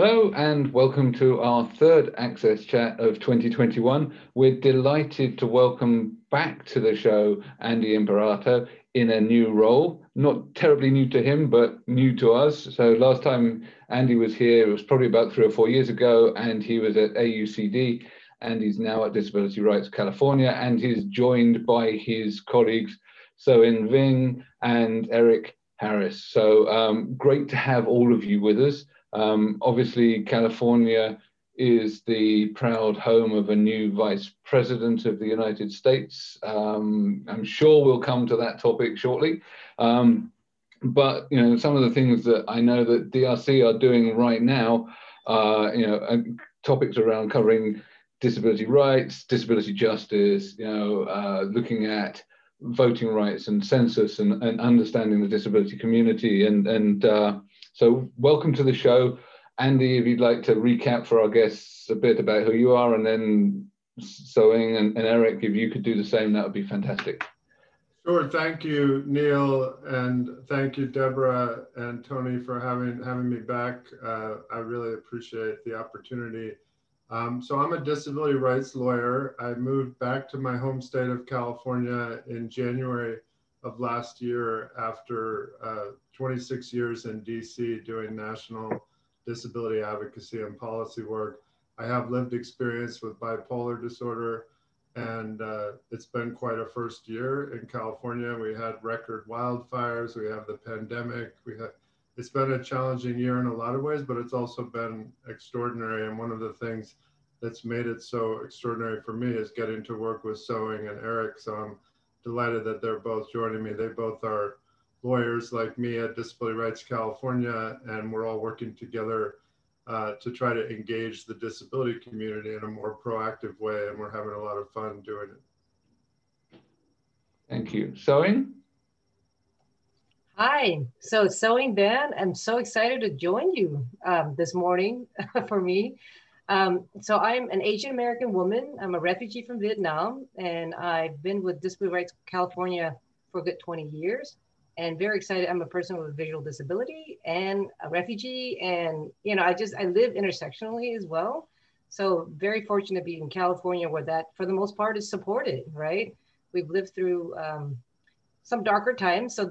Hello and welcome to our third Access Chat of 2021. We're delighted to welcome back to the show Andy Imparato in a new role. Not terribly new to him, but new to us. So last time Andy was here, it was probably about 3 or 4 years ago, and he was at AUCD, and he's now at Disability Rights California, and he's joined by his colleagues Tho Vinh and Eric Harris. So great to have all of you with us. Obviously, California is the proud home of a new vice president of the United States. I'm sure we'll come to that topic shortly. But some of the things that I know that DRC are doing right now, topics around covering disability rights, disability justice, looking at voting rights and census and understanding the disability community. So welcome to the show. Andy, if you'd like to recap for our guests a bit about who you are, and then Tho and Eric, if you could do the same, that would be fantastic. Sure, thank you, Neil, and thank you, Debra and Tony, for having me back. I really appreciate the opportunity. So I'm a disability rights lawyer. I moved back to my home state of California in January of last year after 26 years in DC doing national disability advocacy and policy work. I have lived experience with bipolar disorder, and it's been quite a first year in California. We had record wildfires, we have the pandemic, it's been a challenging year in a lot of ways, but it's also been extraordinary. And one of the things that's made it so extraordinary for me is getting to work with Tho and Eric. So I'm delighted that they're both joining me. They both are lawyers like me at Disability Rights California, and we're all working together to try to engage the disability community in a more proactive way, and we're having a lot of fun doing it. Thank you. Tho? Hi, so Tho Vinh, I'm so excited to join you this morning for me. So I'm an Asian American woman. I'm a refugee from Vietnam, and I've been with Disability Rights California for a good 20 years, and very excited. I'm a person with a visual disability and a refugee, and I live intersectionally as well. So very fortunate to be in California, where that, for the most part, is supported, right? We've lived through some darker times, so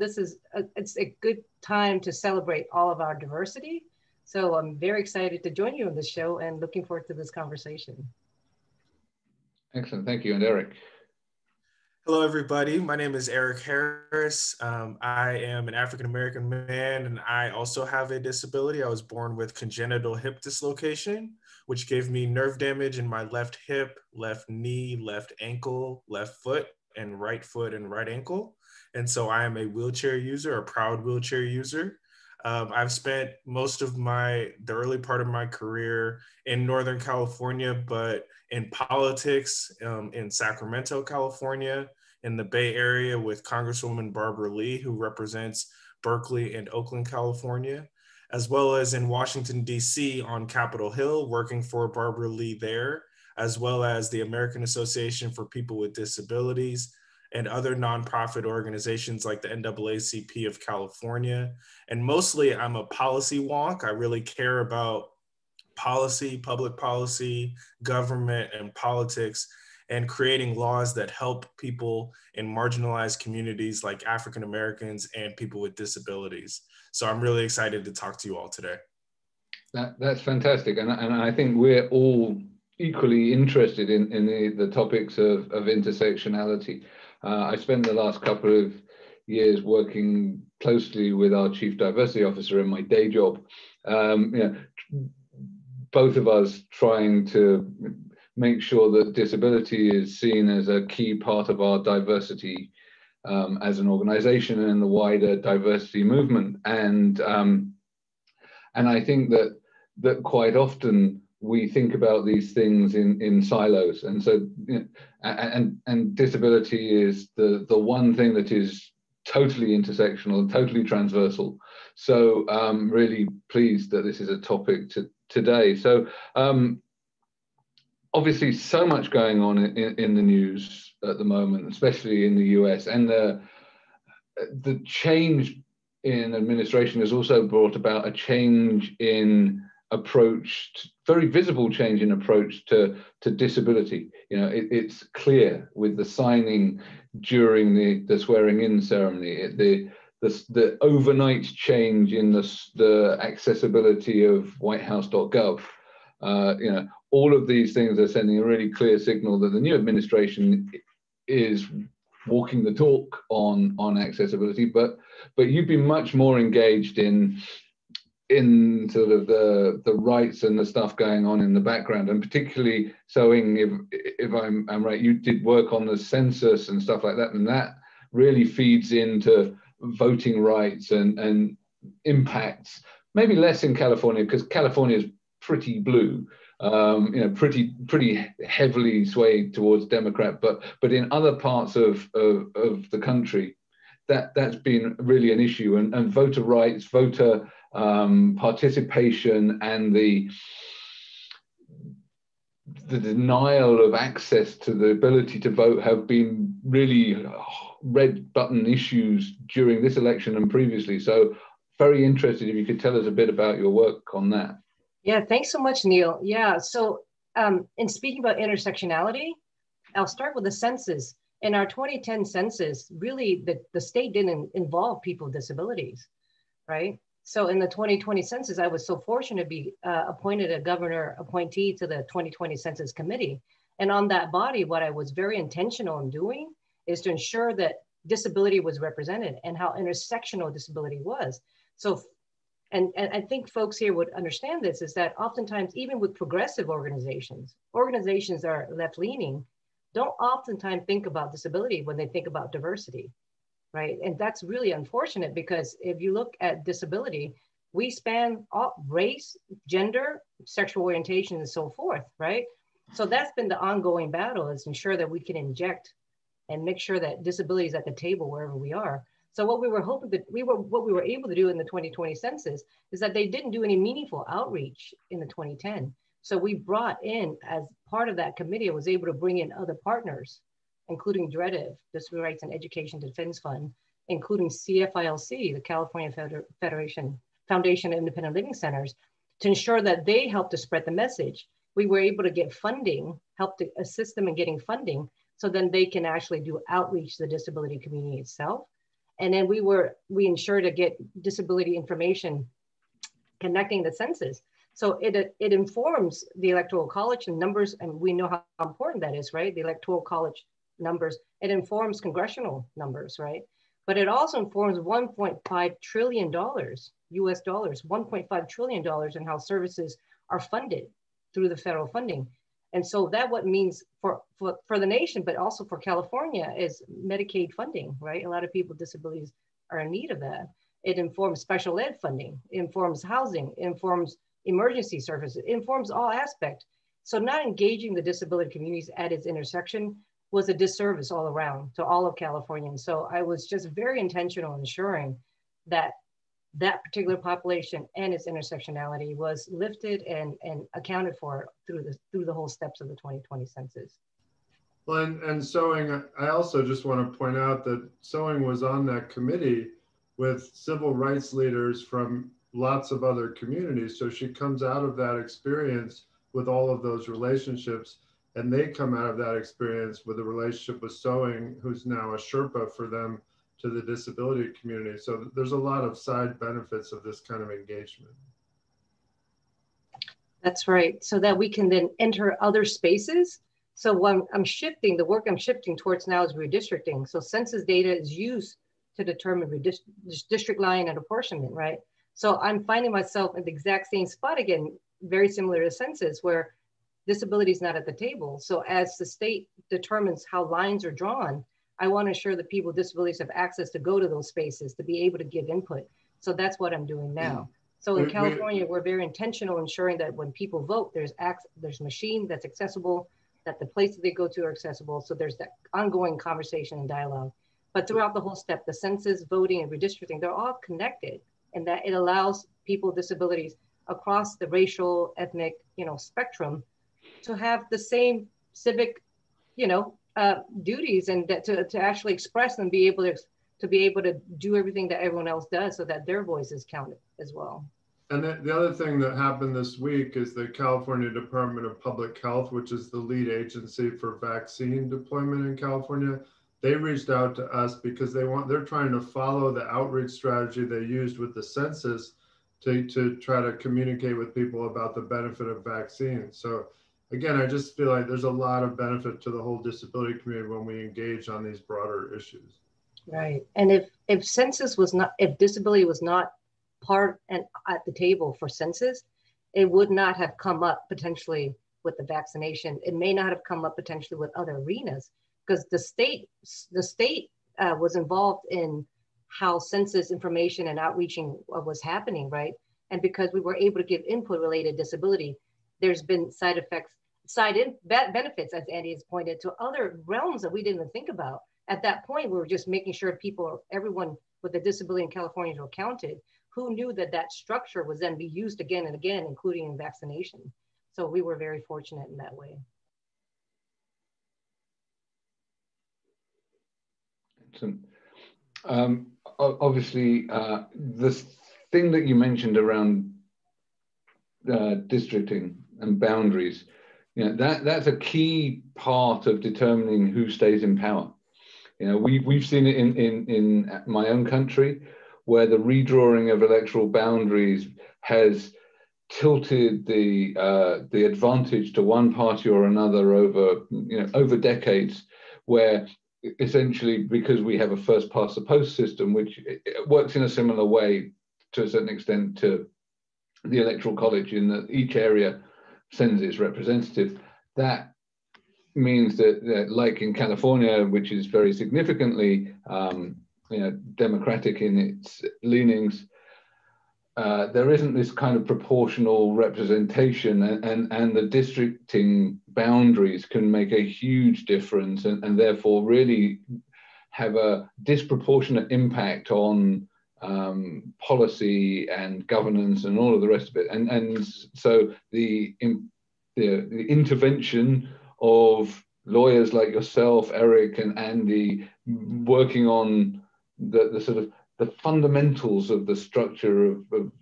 it's a good time to celebrate all of our diversity. So I'm very excited to join you on this show and looking forward to this conversation. Excellent, thank you. And Eric? Hello, everybody. My name is Eric Harris. I am an African-American man, and I also have a disability. I was born with congenital hip dislocation, which gave me nerve damage in my left hip, left knee, left ankle, left foot and right ankle. And so I am a wheelchair user, a proud wheelchair user. I've spent most of the early part of my career in Northern California, but in politics in Sacramento, California, in the Bay Area with Congresswoman Barbara Lee, who represents Berkeley and Oakland, California, as well as in Washington, DC on Capitol Hill, working for Barbara Lee there, as well as the American Association for People with Disabilities, and other nonprofit organizations like the NAACP of California. And mostly I'm a policy wonk. I really care about policy, public policy, government, and politics, and creating laws that help people in marginalized communities like African Americans and people with disabilities. So I'm really excited to talk to you all today. That's fantastic. And I think we're all equally interested in the topics of intersectionality. I spent the last couple of years working closely with our Chief Diversity Officer in my day job. Both of us trying to make sure that disability is seen as a key part of our diversity as an organization and in the wider diversity movement. And I think that quite often we think about these things in silos, and so and disability is the one thing that is totally intersectional and totally transversal. So really pleased that this is a topic today. So obviously so much going on in the news at the moment, especially in the US, and the change in administration has also brought about a change in approach, very visible change in approach to disability. It's clear with the signing during the swearing in ceremony, the overnight change in the accessibility of whitehouse.gov. All of these things are sending a really clear signal that the new administration is walking the talk on accessibility, but you've been much more engaged in sort of the rights and the stuff going on in the background, and particularly sewing, if I'm right, you did work on the census and stuff like that, and that really feeds into voting rights and impacts, maybe less in California, because California is pretty blue, pretty heavily swayed towards Democrat, but in other parts of the country, that's been really an issue, and voter rights, voter participation, and the denial of access to the ability to vote have been really red button issues during this election and previously. So very interested if you could tell us a bit about your work on that. Yeah, thanks so much, Neil. Yeah, so in speaking about intersectionality, I'll start with the census. In our 2010 census, really the state didn't involve people with disabilities, right? So in the 2020 census, I was so fortunate to be appointed a governor appointee to the 2020 Census Committee. And on that body, what I was very intentional in doing is to ensure that disability was represented and how intersectional disability was. So, and I think folks here would understand this, is that oftentimes, even with progressive organizations that are left-leaning, don't oftentimes think about disability when they think about diversity, right? And that's really unfortunate, because if you look at disability, we span all race, gender, sexual orientation, and so forth, right? So that's been the ongoing battle, is ensure that we can inject and make sure that disability is at the table wherever we are. So what we were hoping that what we were able to do in the 2020 census is that they didn't do any meaningful outreach in the 2010. So we brought in, as part of that committee, I was able to bring in other partners, including DREDIV, Disability Rights and Education Defense Fund, including CFILC, the California Foundation of Independent Living Centers, to ensure that they helped to spread the message. We were able to get funding, help to assist them in getting funding, so then they can actually do outreach to the disability community itself. And then we ensured to get disability information connecting the census. So it informs the Electoral College and numbers, and we know how important that is, right? The Electoral College numbers, it informs congressional numbers, right? But it also informs $1.5 trillion, US dollars, $1.5 trillion in how services are funded through the federal funding. And so that what means for the nation, but also for California, is Medicaid funding, right? A lot of people with disabilities are in need of that. It informs special ed funding, it informs housing, it informs emergency services, it informs all aspects. So not engaging the disability communities at its intersection was a disservice all around to all of Californians. So I was just very intentional in ensuring that that particular population and its intersectionality was lifted and accounted for through the whole steps of the 2020 census. Well, and sewing, I also just want to point out that sewing was on that committee with civil rights leaders from lots of other communities. So she comes out of that experience with all of those relationships, and they come out of that experience with a relationship with sewing, who's now a Sherpa for them to the disability community. So there's a lot of side benefits of this kind of engagement. That's right. So that we can then enter other spaces. So when I'm shifting, the work I'm shifting towards now is redistricting. So census data is used to determine district line and apportionment, right? So I'm finding myself in the exact same spot again, very similar to census, where disability is not at the table. So as the state determines how lines are drawn, I want to ensure that people with disabilities have access to go to those spaces to be able to give input. So that's what I'm doing now. So in California, we're very intentional ensuring that when people vote, there's a machine that's accessible, that the places they go to are accessible. So there's that ongoing conversation and dialogue. But throughout the whole step, the census, voting, and redistricting, they're all connected, and that it allows people with disabilities across the racial, ethnic, spectrum to have the same civic, duties, and that to actually express and be able to do everything that everyone else does, so that their voice is counted as well. And the other thing that happened this week is the California Department of Public Health, which is the lead agency for vaccine deployment in California, they reached out to us because they're trying to follow the outreach strategy they used with the census to try to communicate with people about the benefit of vaccines. So again, I just feel like there's a lot of benefit to the whole disability community when we engage on these broader issues. Right. And if disability was not part and at the table for census, it would not have come up potentially with the vaccination. It may not have come up potentially with other arenas, because the state was involved in how census information and outreaching was happening, right? And because we were able to give input related disability, there's been benefits, as Andy has pointed to, other realms that we didn't even think about. At that point, we were just making sure everyone with a disability in California were counted. Who knew that that structure was then be used again and again, including in vaccination? So we were very fortunate in that way. Obviously, the thing that you mentioned around districting and boundaries, that's a key part of determining who stays in power. We've seen it in my own country, where the redrawing of electoral boundaries has tilted the advantage to one party or another over decades, where essentially, because we have a first past the post system, which works in a similar way to a certain extent to the electoral college, in that each area sends its representative. That means that like in California, which is very significantly democratic in its leanings, there isn't this kind of proportional representation, and the districting boundaries can make a huge difference, and therefore really have a disproportionate impact on policy and governance and all of the rest of it. And so the intervention of lawyers like yourself, Eric and Andy, working on the sort of the fundamentals of the structure of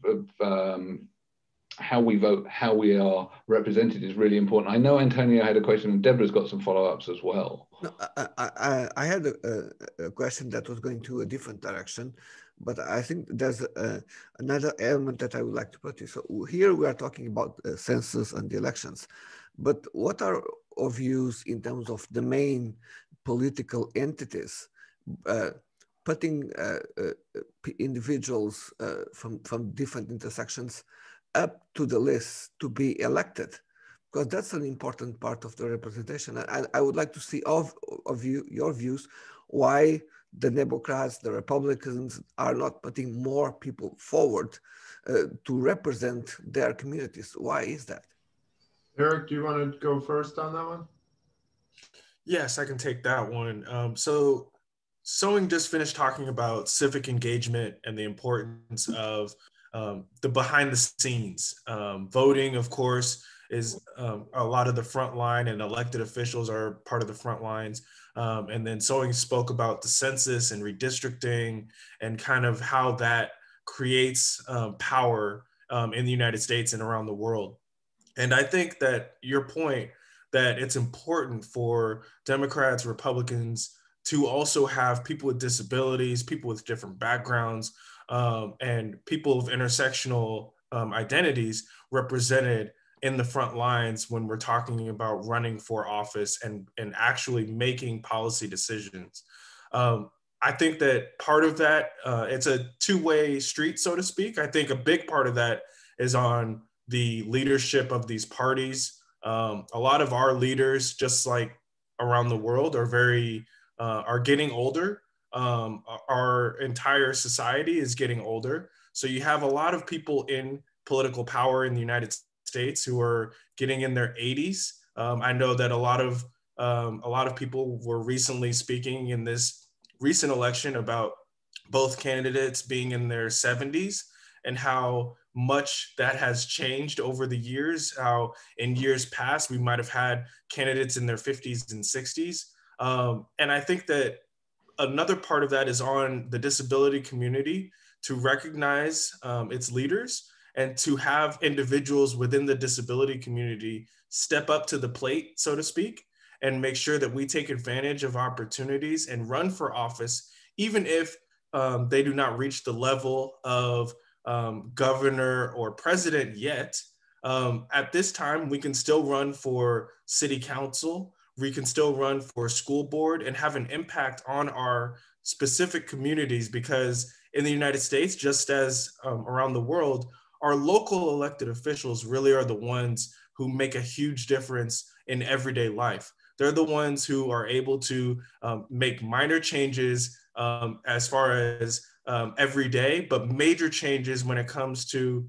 how we vote, how we are represented, is really important. I know Antonio had a question, and Debra's got some follow-ups as well. No, I had a question that was going to a different direction, but I think there's another element that I would like to put in. So here we are talking about census and the elections, but what are our views in terms of the main political entities putting individuals from different intersections up to the list to be elected? Because that's an important part of the representation. And I would like to see your views, why the Democrats, the Republicans are not putting more people forward to represent their communities. Why is that? Eric, do you want to go first on that one? Yes, I can take that one. So Sewing just finished talking about civic engagement and the importance of the behind the scenes. Voting, of course, is a lot of the front line, and elected officials are part of the front lines. And then Sewing spoke about the census and redistricting and kind of how that creates power in the United States and around the world. And I think that your point that it's important for Democrats, Republicans to also have people with disabilities, people with different backgrounds, and people of intersectional identities represented in the front lines when we're talking about running for office and actually making policy decisions. I think that part of that, it's a two-way street, so to speak. I think a big part of that is on the leadership of these parties. A lot of our leaders, just like around the world, are getting older. Our entire society is getting older. So you have a lot of people in political power in the United States who are getting in their 80s. I know that a lot of people were recently speaking in this recent election about both candidates being in their 70s and how much that has changed over the years, how in years past we might have had candidates in their 50s and 60s. And I think that another part of that is on the disability community to recognize its leaders and to have individuals within the disability community step up to the plate, so to speak, and make sure that we take advantage of opportunities and run for office, even if they do not reach the level of governor or president yet. At this time, we can still run for city council, we can still run for school board and have an impact on our specific communities, because in the United States, just as around the world, our local elected officials really are the ones who make a huge difference in everyday life. They're the ones who are able to make minor changes as far as every day, but major changes when it comes to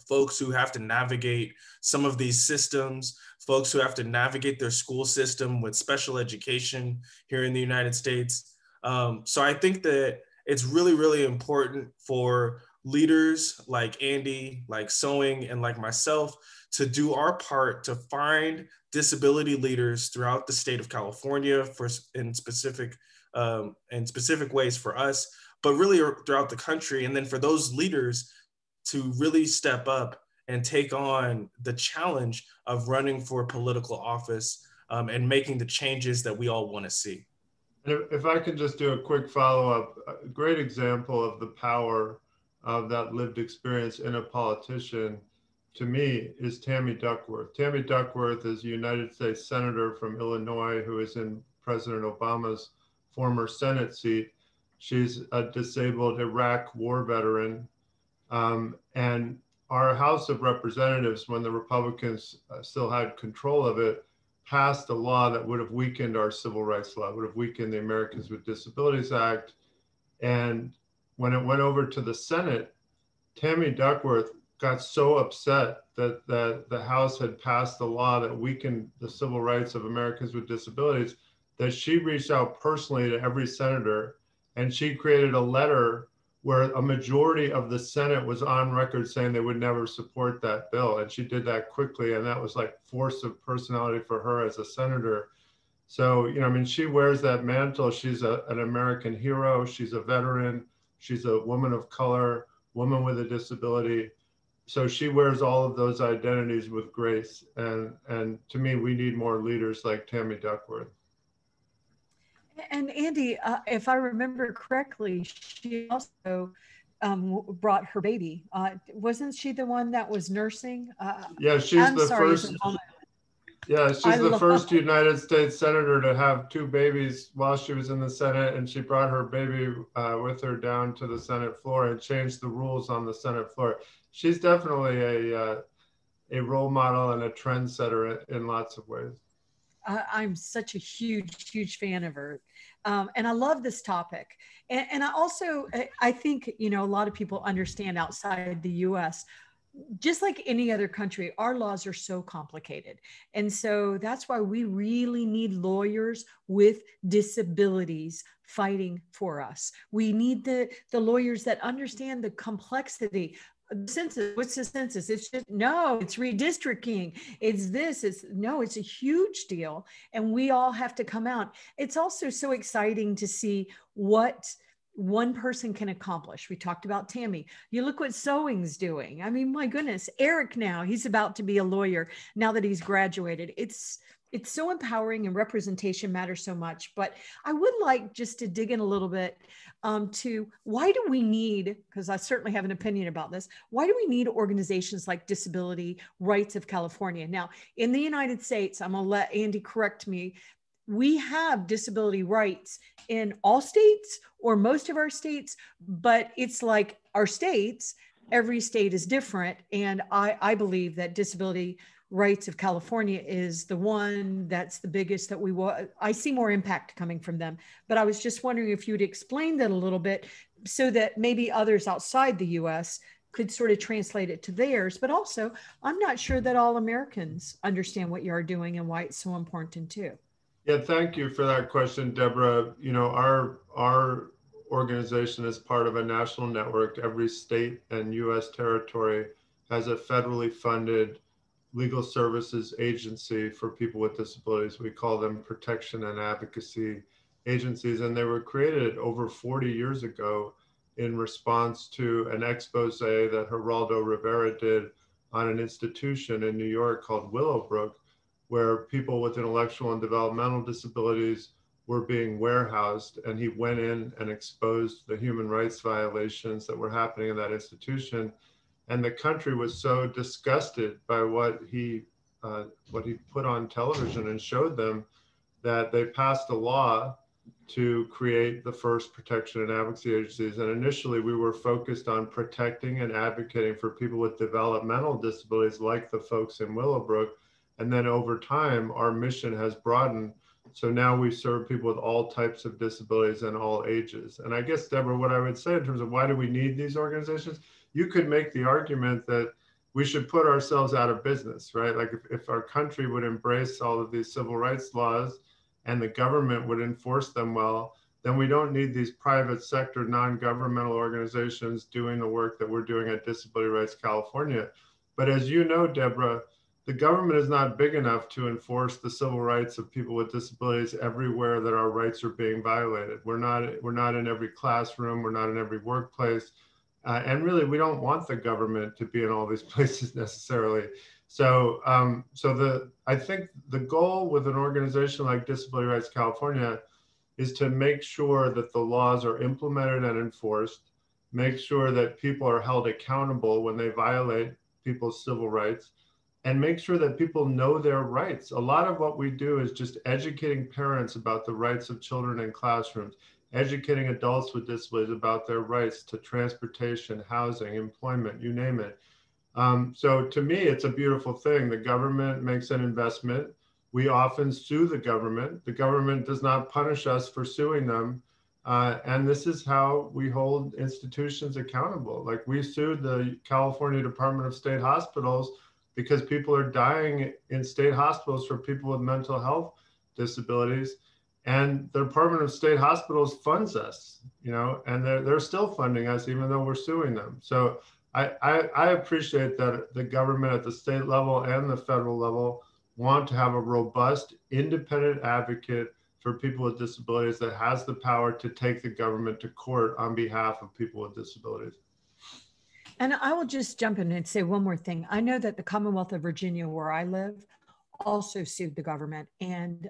folks who have to navigate some of these systems, folks who have to navigate their school system with special education here in the United States. So I think that it's really, really important for leaders like Andy, like Sewing, and like myself to do our part to find disability leaders throughout the state of California in specific ways for us, but really throughout the country. And then for those leaders to really step up and take on the challenge of running for political office and making the changes that we all want to see. And if I could just do a quick follow-up, a great example of the power of that lived experience in a politician, to me, is Tammy Duckworth. Tammy Duckworth is a United States Senator from Illinois who is in President Obama's former Senate seat. She's a disabled Iraq war veteran. And our House of Representatives, when the Republicans still had control of it, passed a law that would have weakened our civil rights law, would have weakened the Americans with Disabilities Act. And when it went over to the Senate, Tammy Duckworth got so upset that the House had passed a law that weakened the civil rights of Americans with disabilities that she reached out personally to every senator, and she created a letter where a majority of the Senate was on record saying they would never support that bill. And she did that quickly, and that was like force of personality for her as a senator. So, I mean, she wears that mantle. She's an American hero. She's a veteran. She's a woman of color, woman with a disability. So she wears all of those identities with grace. And to me, we need more leaders like Tammy Duckworth. And Andy, if I remember correctly, she also brought her baby. Wasn't she the one that was nursing? Yeah, she's the first. Yeah, she's the first United States senator to have two babies while she was in the Senate, and she brought her baby with her down to the Senate floor and changed the rules on the Senate floor. She's definitely a role model and a trendsetter in lots of ways. I'm such a huge fan of her. And I love this topic. And I also, I think, a lot of people understand outside the US, just like any other country, our laws are so complicated. And so that's why we really need lawyers with disabilities fighting for us. We need the lawyers that understand the complexity. Census, what's the census? It's just, no, it's redistricting. It's this, it's a huge deal. And we all have to come out. It's also so exciting to see what one person can accomplish. We talked about Tammy. You look what Sewing's doing. I mean, my goodness, Eric now, he's about to be a lawyer now that he's graduated. It's so empowering, and representation matters so much. But I would like just to dig in a little bit to why do we need, because I certainly have an opinion about this, why do we need organizations like Disability Rights of California? Now, in the United States, I'm going to let Andy correct me, we have disability rights in all states or most of our states, but it's like our states, every state is different. And I believe that Disability Rights of California is the one that's the biggest that I see more impact coming from them. But I was just wondering if you'd explain that a little bit so that maybe others outside the US could sort of translate it to theirs. But also, I'm not sure that all Americans understand what you are doing and why it's so important too. Yeah, thank you for that question, Deborah. Our organization is part of a national network. Every state and US territory has a federally funded legal services agency for people with disabilities. We call them protection and advocacy agencies, and they were created over 40 years ago in response to an expose that Geraldo Rivera did on an institution in New York called Willowbrook, where people with intellectual and developmental disabilities were being warehoused. And he went in and exposed the human rights violations that were happening in that institution. And the country was so disgusted by what he put on television and showed them that they passed a law to create the first protection and advocacy agencies. And initially we were focused on protecting and advocating for people with developmental disabilities like the folks in Willowbrook. And then over time, our mission has broadened. So now we serve people with all types of disabilities and all ages. And I guess, Debra, what I would say in terms of why do we need these organizations, you could make the argument that we should put ourselves out of business, right? Like if our country would embrace all of these civil rights laws and the government would enforce them well, then we don't need these private sector, non-governmental organizations doing the work that we're doing at Disability Rights California. But as you know, Debra, the government is not big enough to enforce the civil rights of people with disabilities everywhere that our rights are being violated. We're not in every classroom, we're not in every workplace. And really, we don't want the government to be in all these places necessarily. So, I think the goal with an organization like Disability Rights California is to make sure that the laws are implemented and enforced, make sure that people are held accountable when they violate people's civil rights, and make sure that people know their rights. A lot of what we do is just educating parents about the rights of children in classrooms, educating adults with disabilities about their rights to transportation, housing, employment, you name it. So to me, it's a beautiful thing. The government makes an investment. We often sue the government. The government does not punish us for suing them. And this is how we hold institutions accountable. Like we sued the California Department of State Hospitals because people are dying in state hospitals for people with mental health disabilities. And the Department of State Hospitals funds us, and they're still funding us even though we're suing them. So I appreciate that the government at the state level and the federal level want to have a robust, independent advocate for people with disabilities that has the power to take the government to court on behalf of people with disabilities. And I will just jump in and say one more thing. I know that the Commonwealth of Virginia, where I live, also sued the government, and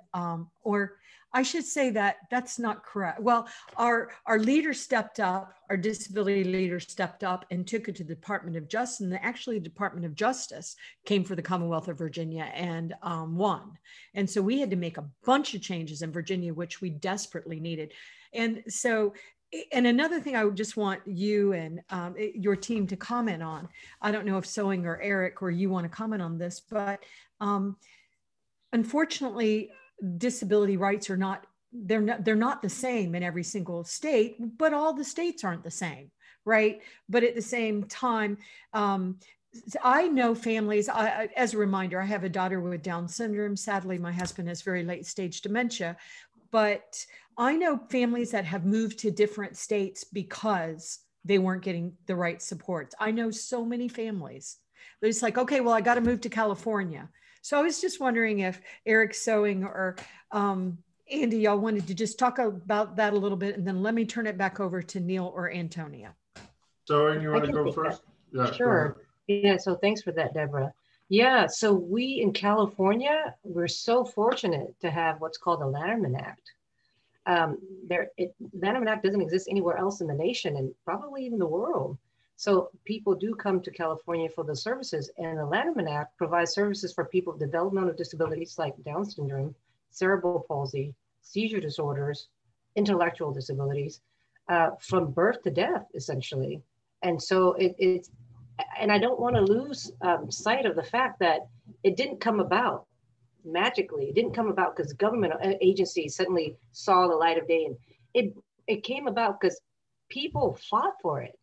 or I should say that that's not correct. Well, our leader stepped up, our disability leader stepped up and took it to the Department of Justice, and actually the Department of Justice came for the Commonwealth of Virginia and won. And so we had to make a bunch of changes in Virginia, which we desperately needed. And so, and another thing I would just want you and your team to comment on, I don't know if Sewing or Eric or you want to comment on this, but unfortunately, disability rights are not, they're not the same in every single state, but all the states aren't the same, right? But at the same time, I know families, as a reminder, I have a daughter with Down syndrome. Sadly, my husband has very late stage dementia, but I know families that have moved to different states because they weren't getting the right support. I know so many families. They're just like, okay, well, I got to move to California. So I was just wondering if Eric Sewing or Andy, y'all wanted to just talk about that a little bit, and then let me turn it back over to Neil or Antonia. Sewing, you want to go first? Yeah, sure. Yeah, so thanks for that, Debra. Yeah, so we in California, we're so fortunate to have what's called the Lanterman Act. Lanterman Act doesn't exist anywhere else in the nation and probably even the world. So people do come to California for the services, and the Lanterman Act provides services for people with developmental disabilities like Down syndrome, cerebral palsy, seizure disorders, intellectual disabilities, from birth to death, essentially. And so and I don't want to lose sight of the fact that it didn't come about magically. It didn't come about because government agencies suddenly saw the light of day, and it came about because people fought for it.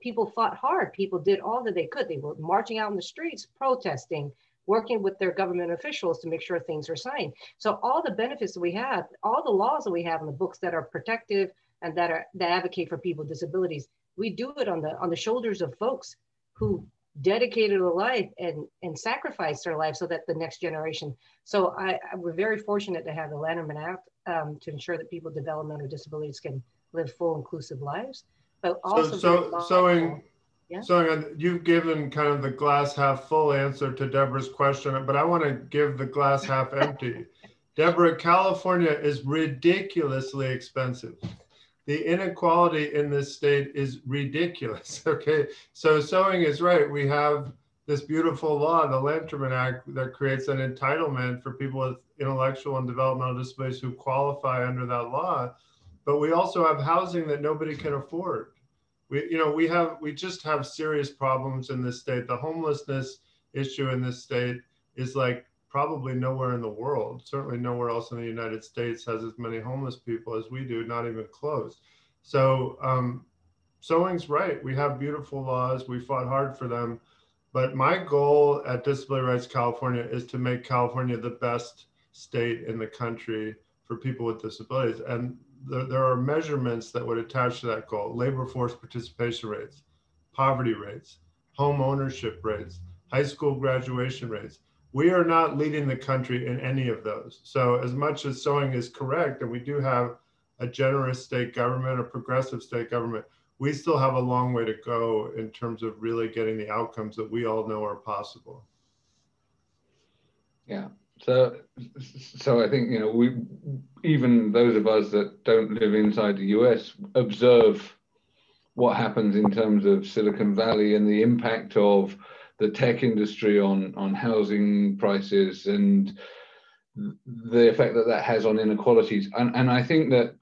People fought hard. People did all that they could. They were marching out in the streets, protesting, working with their government officials to make sure things were signed. So all the benefits that we have, all the laws that we have in the books that are protective and that advocate for people with disabilities, we do it on the shoulders of folks who dedicated a life and sacrificed their life so that the next generation. So we're very fortunate to have the Lanterman Act to ensure that people with developmental disabilities can live full, inclusive lives, but also Sewing, yeah. you've given kind of the glass half full answer to Debra's question, but I want to give the glass half empty. Debra, California is ridiculously expensive. The inequality in this state is ridiculous. Okay, so Sewing is right. We have this beautiful law, the Lanterman Act, that creates an entitlement for people with intellectual and developmental disabilities who qualify under that law. But we also have housing that nobody can afford. We just have serious problems in this state. The homelessness issue in this state is like probably nowhere in the world, certainly nowhere else in the United States has as many homeless people as we do, not even close. So Sewing's right. We have beautiful laws. We fought hard for them. But my goal at Disability Rights California is to make California the best state in the country for people with disabilities. And there are measurements that would attach to that goal: labor force participation rates, poverty rates, home ownership rates, high school graduation rates. We are not leading the country in any of those. So as much as Sewing is correct, and we do have a generous state government, a progressive state government, we still have a long way to go in terms of really getting the outcomes that we all know are possible. Yeah. So I think, even those of us that don't live inside the US observe what happens in terms of Silicon Valley and the impact of the tech industry on housing prices and the effect that has on inequalities. And I think that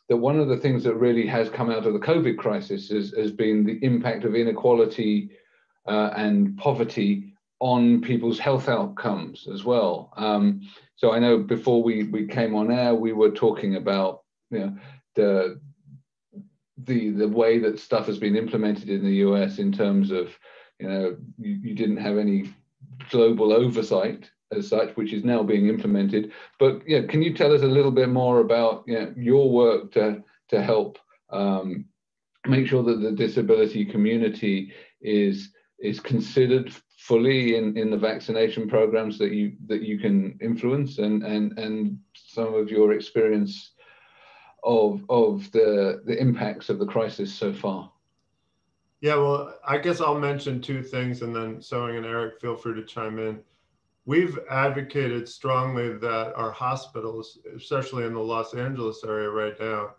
one of the things that really has come out of the COVID crisis has been the impact of inequality and poverty on people's health outcomes as well. So I know before we came on air, we were talking about the way that stuff has been implemented in the US in terms of you didn't have any global oversight as such, which is now being implemented. But can you tell us a little bit more about your work to help make sure that the disability community is considered fully in the vaccination programs that you can influence, and some of your experience of the impacts of the crisis so far? Yeah, well, I guess I'll mention two things, and then Sewing and Eric, feel free to chime in. We've advocated strongly that our hospitals, especially in the Los Angeles area right now,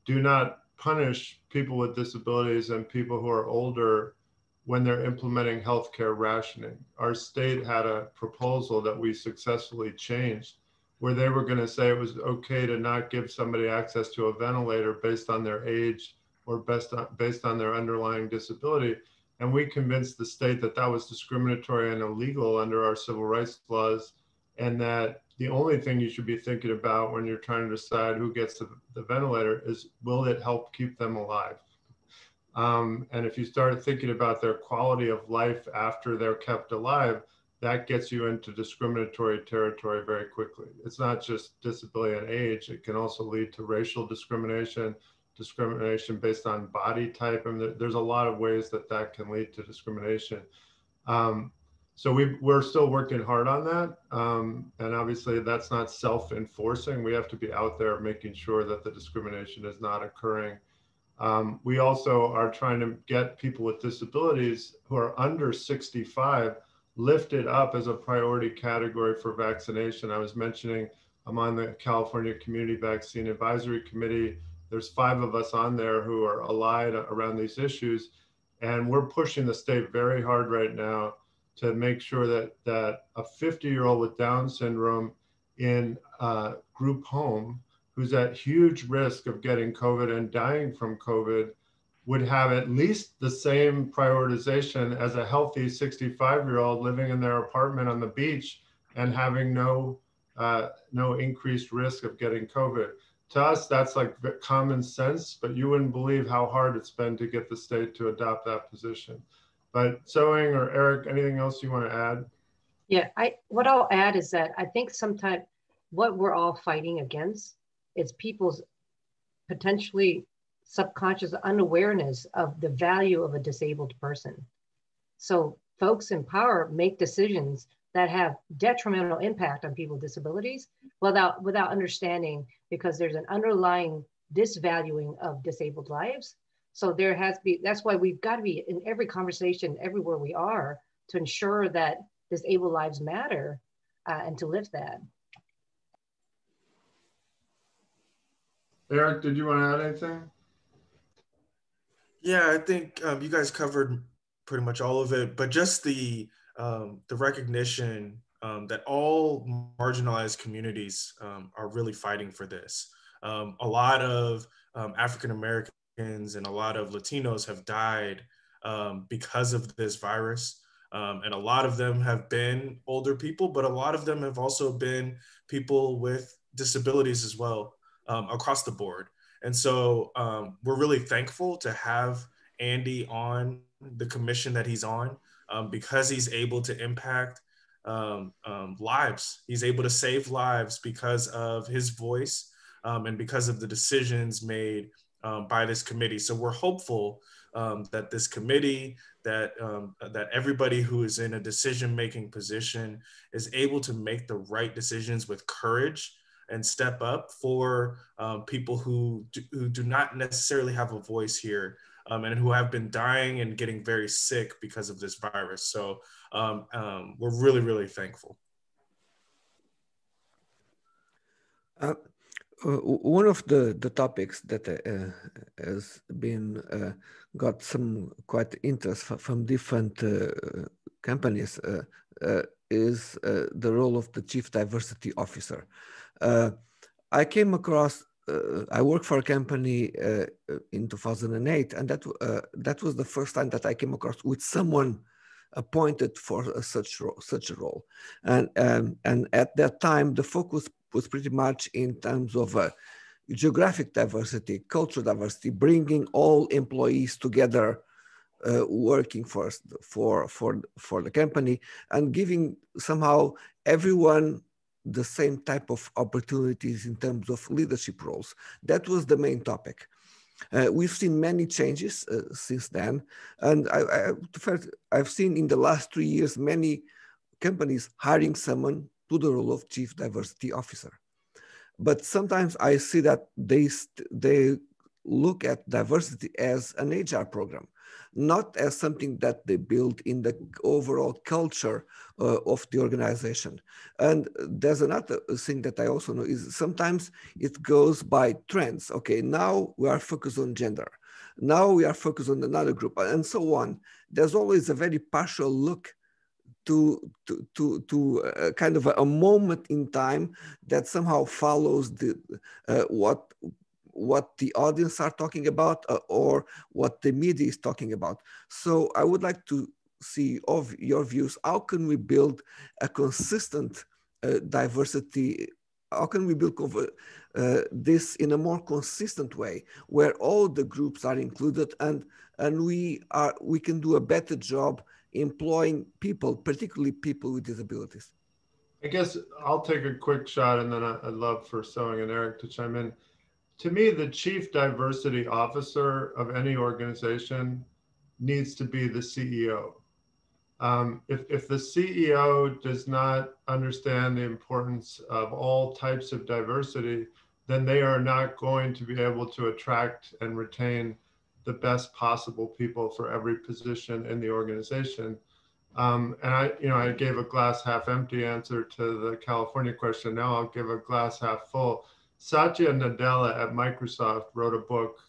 do not punish people with disabilities and people who are older when they're implementing healthcare rationing. Our state had a proposal that we successfully changed, where they were going to say it was okay to not give somebody access to a ventilator based on their age or based on their underlying disability. And we convinced the state that that was discriminatory and illegal under our civil rights laws, and that the only thing you should be thinking about when you're trying to decide who gets the ventilator is, will it help keep them alive? And if you start thinking about their quality of life after they're kept alive, that gets you into discriminatory territory very quickly. It's not just disability and age. It can also lead to racial discrimination based on body type. I mean, there's a lot of ways that can lead to discrimination. So we're still working hard on that. And obviously that's not self-enforcing. We have to be out there making sure that the discrimination is not occurring. We also are trying to get people with disabilities who are under 65 lifted up as a priority category for vaccination. I was mentioning I'm on the California Community Vaccine Advisory Committee. There's 5 of us on there who are allied around these issues. And we're pushing the state very hard right now to make sure that a 50-year-old with Down syndrome in a group home who's at huge risk of getting COVID and dying from COVID would have at least the same prioritization as a healthy 65-year-old living in their apartment on the beach and having no increased risk of getting COVID. To us, that's like common sense, but you wouldn't believe how hard it's been to get the state to adopt that position. But Sewing or Eric, anything else you want to add? Yeah, what I'll add is that I think sometimes what we're all fighting against is people's potentially subconscious unawareness of the value of a disabled person. So folks in power make decisions that have detrimental impact on people with disabilities without understanding, because there's an underlying disvaluing of disabled lives. So there has to be, that's why we've got to be in every conversation, everywhere we are, to ensure that disabled lives matter and to lift that. Eric, did you want to add anything? Yeah, I think you guys covered pretty much all of it, but just the recognition that all marginalized communities are really fighting for this. A lot of African Americans and a lot of Latinos have died because of this virus. And a lot of them have been older people, but a lot of them have also been people with disabilities as well, across the board. And so we're really thankful to have Andy on the commission that he's on, because he's able to impact lives. He's able to save lives because of his voice and because of the decisions made by this committee. So we're hopeful that this committee, that everybody who is in a decision-making position is able to make the right decisions with courage and step up for people who do not necessarily have a voice here, and who have been dying and getting very sick because of this virus. So we're really, really thankful. One of the topics that has been got some quite interest from different companies is the role of the Chief Diversity Officer. I came across, I worked for a company in 2008, and that was the first time that I came across with someone appointed for such a role. And at that time, the focus was pretty much in terms of geographic diversity, cultural diversity, bringing all employees together, working for the company, and giving somehow everyone the same type of opportunities in terms of leadership roles. That was the main topic. We've seen many changes since then, and I've seen in the last 3 years many companies hiring someone to the role of Chief Diversity Officer. But sometimes I see that they look at diversity as an HR program, not as something that they build in the overall culture of the organization. And there's another thing that I also know is sometimes it goes by trends. Okay, now we are focused on gender. Now we are focused on another group, and so on. There's always a very partial look to kind of a moment in time that somehow follows the what the audience are talking about or what the media is talking about. So I would like to see of your views, how can we build a consistent diversity? How can we build this in a more consistent way where all the groups are included and we can do a better job employing people, particularly people with disabilities? I guess I'll take a quick shot, and then I'd love for Sewing and Eric to chime in. To me, the Chief Diversity Officer of any organization needs to be the CEO. If the CEO does not understand the importance of all types of diversity, then they are not going to be able to attract and retain the best possible people for every position in the organization. And I gave a glass half empty answer to the California question. Now I'll give a glass half full. Satya Nadella at Microsoft wrote a book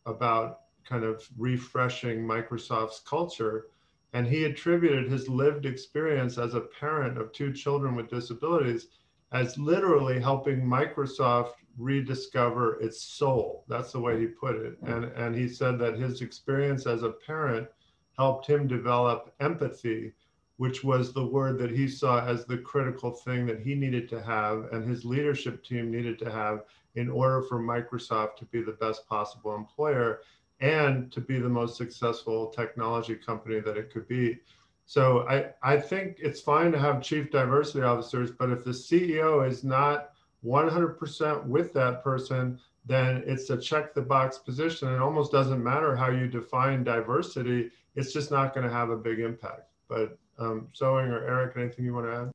about kind of refreshing Microsoft's culture. And he attributed his lived experience as a parent of 2 children with disabilities as literally helping Microsoft rediscover its soul. That's the way he put it. And he said that his experience as a parent helped him develop empathy, which was the word that he saw as the critical thing that he needed to have and his leadership team needed to have in order for Microsoft to be the best possible employer and to be the most successful technology company that it could be. So I think it's fine to have chief diversity officers, but if the CEO is not 100% with that person, then it's a check the box position. It almost doesn't matter how you define diversity. It's just not going to have a big impact. But Sewing or Eric, anything you want to add?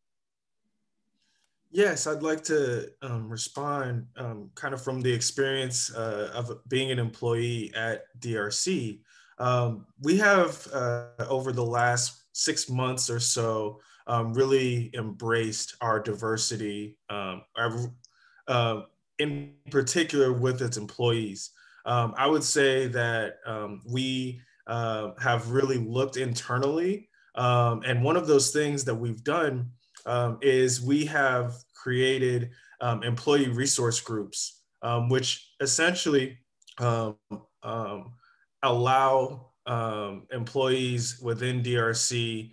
Yes, I'd like to respond kind of from the experience of being an employee at DRC. We have, over the last 6 months or so, really embraced our diversity, in particular with its employees. I would say that we have really looked internally. And one of those things that we've done is we have created employee resource groups, which essentially um, um, allow employees within DRC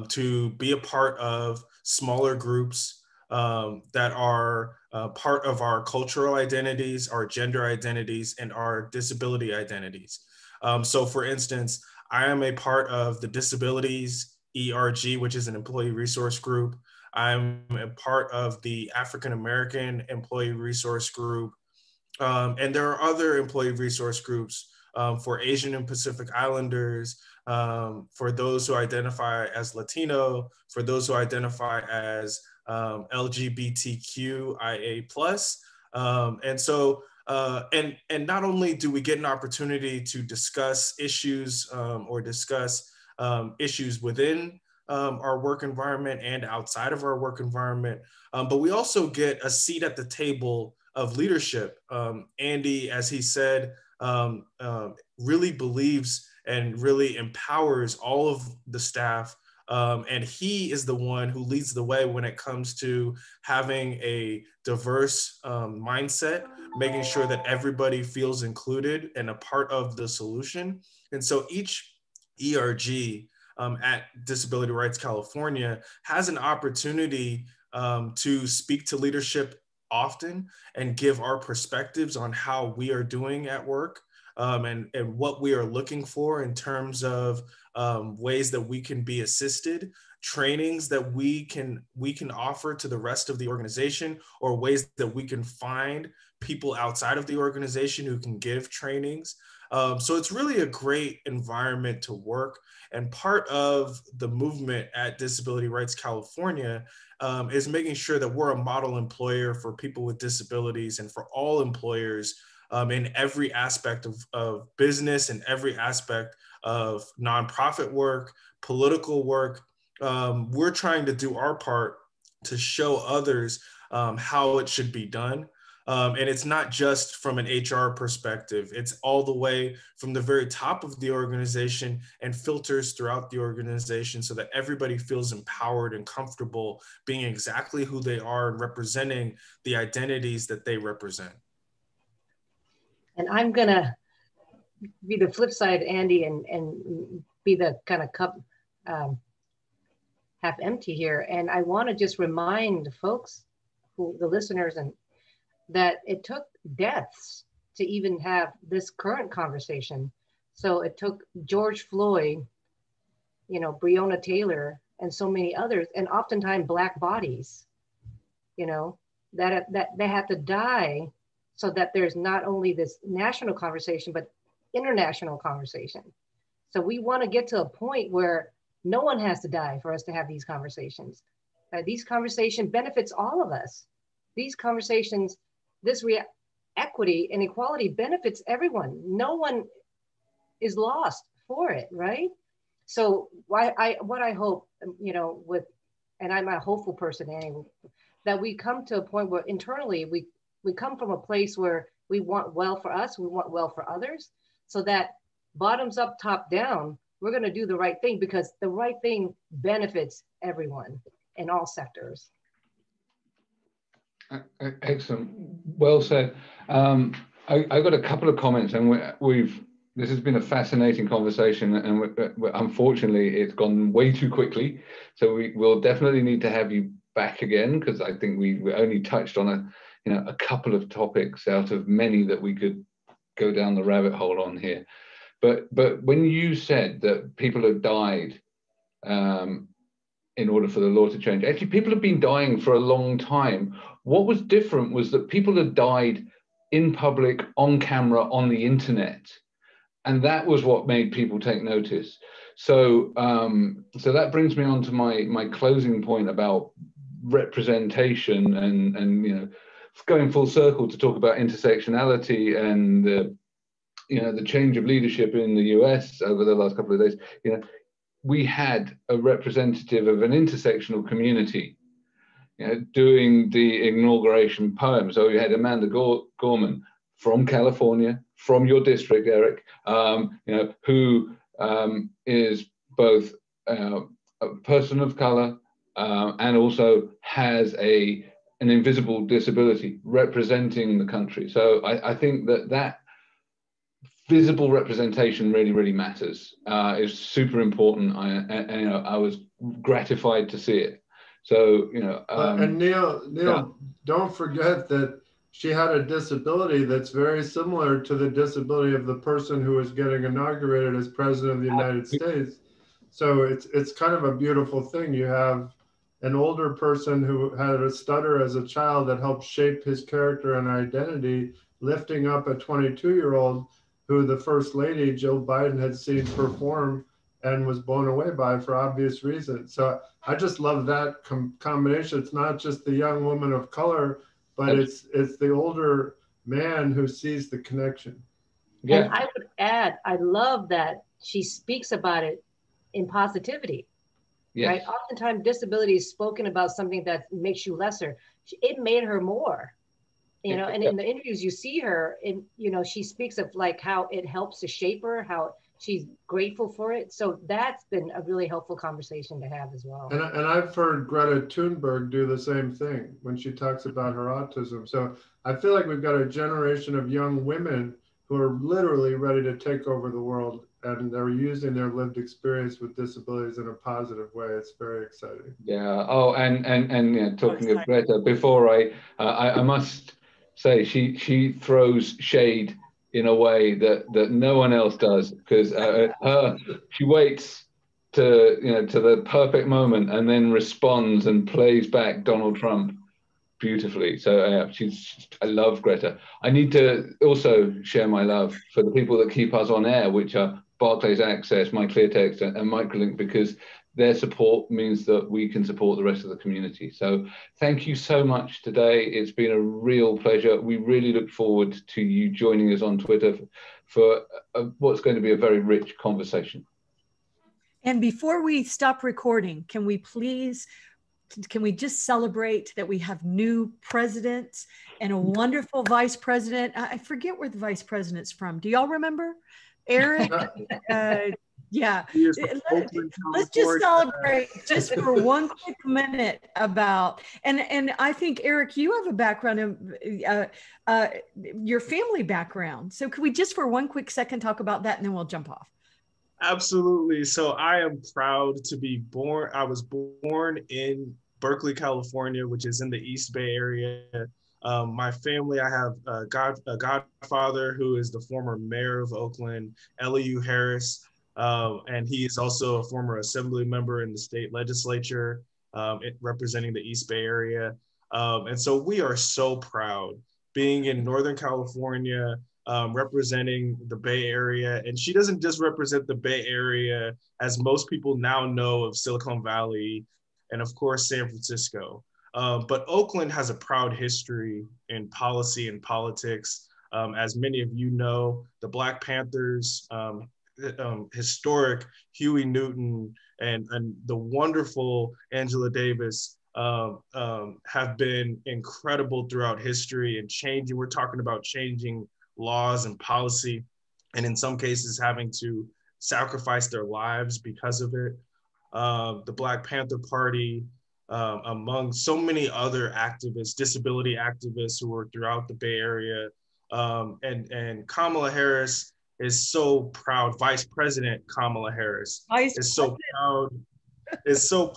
to be a part of smaller groups that are part of our cultural identities, our gender identities, and our disability identities. So for instance, I am a part of the Disabilities ERG, which is an employee resource group. I'm a part of the African American Employee Resource Group. And there are other employee resource groups for Asian and Pacific Islanders, for those who identify as Latino, for those who identify as LGBTQIA+. And not only do we get an opportunity to discuss issues or discuss issues within our work environment and outside of our work environment, but we also get a seat at the table of leadership. Andy, as he said, really believes and really empowers all of the staff. And he is the one who leads the way when it comes to having a diverse mindset, making sure that everybody feels included and a part of the solution. And so each ERG at Disability Rights California has an opportunity to speak to leadership often and give our perspectives on how we are doing at work, and what we are looking for in terms of ways that we can be assisted, trainings that we can offer to the rest of the organization, or ways that we can find people outside of the organization who can give trainings. So it's really a great environment to work. And part of the movement at Disability Rights California is making sure that we're a model employer for people with disabilities and for all employers in every aspect of business and every aspect of nonprofit work, political work. We're trying to do our part to show others how it should be done. And it's not just from an HR perspective, it's all the way from the very top of the organization and filters throughout the organization so that everybody feels empowered and comfortable being exactly who they are and representing the identities that they represent. And I'm gonna be the flip side, Andy, and be the kind of cup half empty here. And I wanna just remind folks, the listeners, and that it took deaths to even have this current conversation. So it took George Floyd, Breonna Taylor, and so many others, and oftentimes Black bodies, that they had to die so that there's not only this national conversation, but international conversation. So we want to get to a point where no one has to die for us to have these conversations. These conversations benefits all of us. These conversations, this equity and equality benefits everyone. No one is lost for it, right? So what I hope, and I'm a hopeful person, anyway, that we come to a point where internally we come from a place where we want well for us, we want well for others, so that bottoms up, top down, we're going to do the right thing, because the right thing benefits everyone in all sectors. Excellent, well said. I got a couple of comments, and this has been a fascinating conversation, and unfortunately it's gone way too quickly. So we'll definitely need to have you back again, because I think we only touched on a couple of topics out of many that we could go down the rabbit hole on here. But when you said that people have died in order for the law to change, actually people have been dying for a long time. What was different was that people had died in public, on camera, on the internet. And that was what made people take notice. So that brings me on to my closing point about representation and you know, going full circle to talk about intersectionality and you know, the change of leadership in the US over the last couple of days, you know, we had a representative of an intersectional community, you know, doing the inauguration poem. So we had Amanda Gorman from California, from your district, Eric, you know, who is both a person of color and also has an invisible disability representing the country. So I think that visible representation really matters. Is super important. You know, I was gratified to see it. So, you know, and Nel, yeah. don't forget that she had a disability that's very similar to the disability of the person who was getting inaugurated as president of the United States. So it's kind of a beautiful thing. You have an older person who had a stutter as a child that helped shape his character and identity, lifting up a 22-year-old who the First Lady, Jill Biden, had seen perform and was blown away by for obvious reasons. So I just love that combination. It's not just the young woman of color, but it's the older man who sees the connection. Yeah. And I would add, I love that she speaks about it in positivity. Yes. Right? Oftentimes disability is spoken about something that makes you lesser. It made her more. You know, and in the interviews you see her, and you know, she speaks of like how it helps to shape her, how she's grateful for it. So that's been a really helpful conversation to have as well. And I've heard Greta Thunberg do the same thing when she talks about her autism. So I feel like we've got a generation of young women who are literally ready to take over the world, and they're using their lived experience with disabilities in a positive way. It's very exciting. Yeah. Oh, and yeah, talking of Greta, before I must say she throws shade in a way that no one else does, because she waits to, you know, to the perfect moment and then responds and plays back Donald Trump beautifully. So I love Greta. I need to also share my love for the people that keep us on air, which are Barclays Access, MyClearText, and Microlink, because their support means that we can support the rest of the community. So thank you so much today. It's been a real pleasure. We really look forward to you joining us on Twitter for what's going to be a very rich conversation. And before we stop recording, can we just celebrate that we have new presidents and a wonderful vice president? I forget where the vice president's from. Do y'all remember? Eric? Yeah. Let's just celebrate just for one quick minute about, and I think, Eric, you have a background of your family background. So could we just for one quick second talk about that, and then we'll jump off? Absolutely. So I am proud to be born. I was born in Berkeley, California, which is in the East Bay area. My family, I have a godfather who is the former mayor of Oakland, Elihu Harris, and he is also a former assembly member in the state legislature, representing the East Bay area. And so we are so proud being in Northern California, representing the Bay Area. And she doesn't just represent the Bay Area, as most people now know of Silicon Valley and of course, San Francisco. But Oakland has a proud history in policy and politics. As many of you know, the Black Panthers, historic Huey Newton and the wonderful Angela Davis have been incredible throughout history and changing. We're talking about changing laws and policy, and in some cases having to sacrifice their lives because of it. The Black Panther Party, among so many other activists, disability activists who were throughout the Bay Area. And Kamala Harris is so proud, Vice President Kamala Harris is so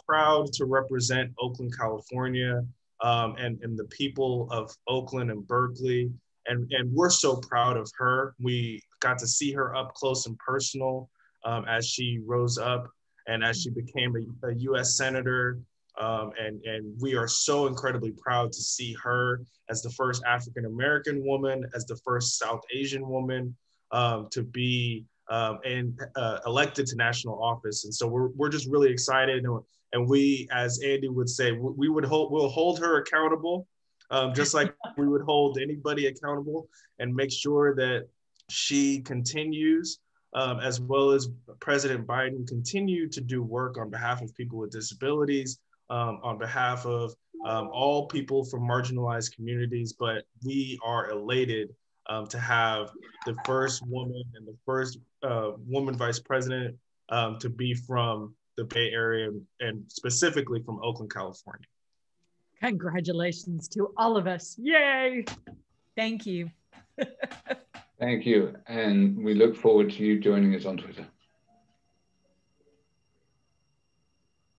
proud to represent Oakland, California, and the people of Oakland and Berkeley. And we're so proud of her. We got to see her up close and personal as she rose up and as she became a US Senator. And we are so incredibly proud to see her as the first African-American woman, as the first South Asian woman to be elected to national office. And so we're just really excited. And we, as Andy would say, we'll hold her accountable, just like we would hold anybody accountable, and make sure that she continues, as well as President Biden, continue to do work on behalf of people with disabilities, on behalf of all people from marginalized communities. But we are elated to have the first woman and the first woman vice president to be from the Bay Area, and specifically from Oakland, California. Congratulations to all of us. Yay. Thank you. Thank you. And we look forward to you joining us on Twitter.